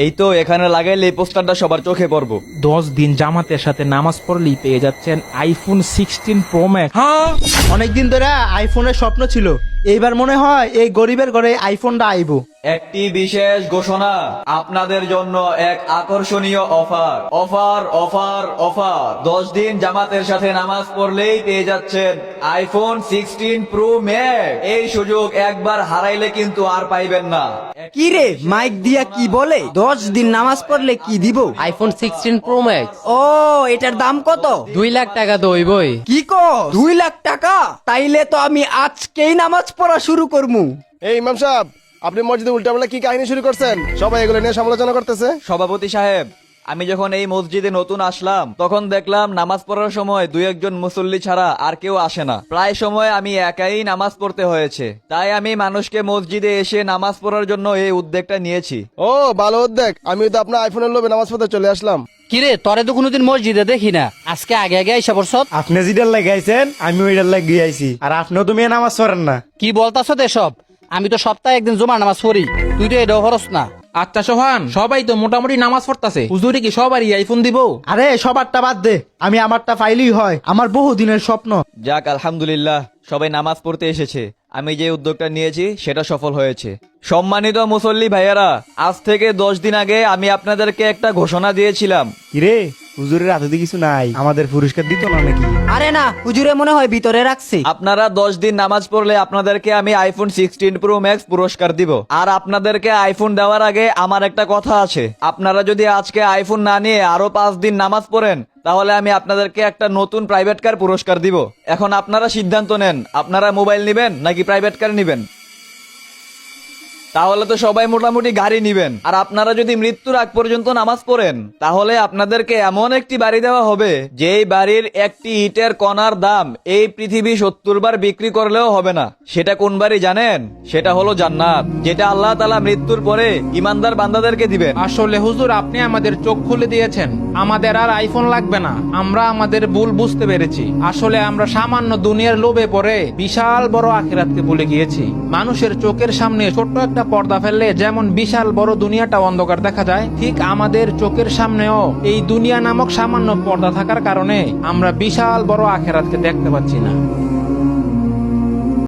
এই তো এখানে লাগাইলে এই পোস্টারটা সবার চোখে পড়বো। 10 দিন জামাতের সাথে নামাজ পড়লেই পেয়ে যাচ্ছেন আইফোন 16 প্রো ম্যাক্স। হ্যাঁ, অনেকদিন ধরে আইফোনের স্বপ্ন ছিল, এইবার মনে হয় এই গরিবের ঘরে আইফোনটা আইবো। একটি বিশেষ ঘোষণা, আপনাদের জন্য এক আকর্ষণীয় অফার অফার অফার অফার 10 দিন জামাতের সাথে নামাজ পড়লেই পেয়ে যাচ্ছেন আইফোন 16 প্রো ম্যাক্স। এই সুযোগ একবার হারাইলে কিন্তু আর পাইবেন না। কি রে মাইক দিয়া কি বলে 10 দিন নামাজ পড়লে কি দিব? আইফোন 16 প্রো ম্যাক্স ও এটার দাম কত? 2 লাখ টাকা তো হইবই। কি কো 2 লাখ টাকা? তাইলে তো আমি আজকেই নামাজ পড়া শুরু করমু। এই ইমাম সাহেব, আপনি মসজিদে উল্টাপাল্টা কি কাহিনী শুরু করছেন? সবাই এগুলো নিয়ে সমালোচনা করতেছে। সভাপতি সাহেব, আমি যখন এই মসজিদে নতুন আসলাম তখন দেখলাম নামাজ পড়ার সময় দুই একজন মুসল্লি ছাড়া আর কেউ আসে না। প্রায় সময় আমি একাই নামাজ পড়তে হয়েছে। তাই আমি মানুষকে মসজিদে এসে নামাজ পড়ার জন্য এই উদ্যোগটা নিয়েছি। ও ভালো উদ্যোগ। আমি তো আপনার আইফোনের লোভে নামাজ পড়তে চলে আসলাম। কিরে তরে তো কোনোদিন মসজিদে দেখি না, আজকে আগে আগে আইসা পড়ছত। আপনি যেটার লাগাইছেন আমি ওইটার লাগিয়ে আইছি, আর আপনিও তুমি নামাজ পড়েন না। কি বলতাছ এসব? আমি তো সপ্তাহে একদিন জুমার নামাজ পড়ি, তুই তো এটাও হরস না। আচ্ছা সোহান, সবাই তো মোটামুটি নামাজ পড়তাছে, হুজুরে কি সবারই আইফোন দিব? আরে সবারটা বাদ দে, আমি আমারটা ফাইলই হয়, আমার বহু দিনের স্বপ্ন। যাক আলহামদুলিল্লাহ, সবাই নামাজ পড়তে এসেছে। আমি যে উদ্যোগটা নিয়েছি সেটা সফল হয়েছে। সম্মানিত মুসল্লি ভাইয়ারা, আজ থেকে 10 দিন আগে আমি আপনাদেরকে একটা ঘোষণা দিয়েছিলাম। কিরে হুজুরের হাতে কিছু নাই, আমাদের পুরস্কার দিত না নাকি? আরে না, হুজুরে মনে হয় ভিতরে রাখছে। আপনারা 10 দিন নামাজ পড়লে আপনাদেরকে আমি আইফোন 16 প্রো ম্যাক্স পুরস্কার দিব। আর আপনাদেরকে আইফোন দেওয়ার আগে আমার একটা কথা আছে, আপনারা যদি আজকে আইফোন না নিয়ে আরো 5 দিন নামাজ পড়েন তাহলে আমি আপনাদেরকে একটা নতুন প্রাইভেট কার পুরস্কার দিব। এখন আপনারা সিদ্ধান্ত নেন, আপনারা মোবাইল নিবেন নাকি প্রাইভেট কার নিবেন? তাহলে তো সবাই মোটামুটি গাড়ি নিবেন। আর আপনারা যদি মৃত্যুর আগ পর্যন্ত নামাজ পড়েন তাহলে আপনাদেরকে এমন একটি বাড়ি দেওয়া হবে যেই বাড়ির একটি ইটের কণার দাম এই পৃথিবী 70 বার বিক্রি করলেও হবে না। সেটা কোন বাড়ি জানেন? সেটা হলো জান্নাত, যেটা আল্লাহ তাআলা মৃত্যুর পরে ইমানদার বান্দাদেরকে দিবেন। আসলে হুজুর আপনি আমাদের চোখ খুলে দিয়েছেন, আমাদের আর আইফোন লাগবে না। আমরা আমাদের ভুল বুঝতে পেরেছি। আসলে আমরা সামান্য দুনিয়ার লোভে পড়ে বিশাল বড় আখিরাতকে ভুলে গিয়েছি। মানুষের চোখের সামনে ছোট্ট একটা পর্দা ফেললে যেমন বিশাল বড় দুনিয়াটা অন্ধকার দেখা যায়, ঠিক আমাদের চোখের সামনেও এই দুনিয়া নামক সামান্য পর্দা থাকার কারণে আমরা বিশাল বড় আখিরাতকে দেখতে পাচ্ছি না।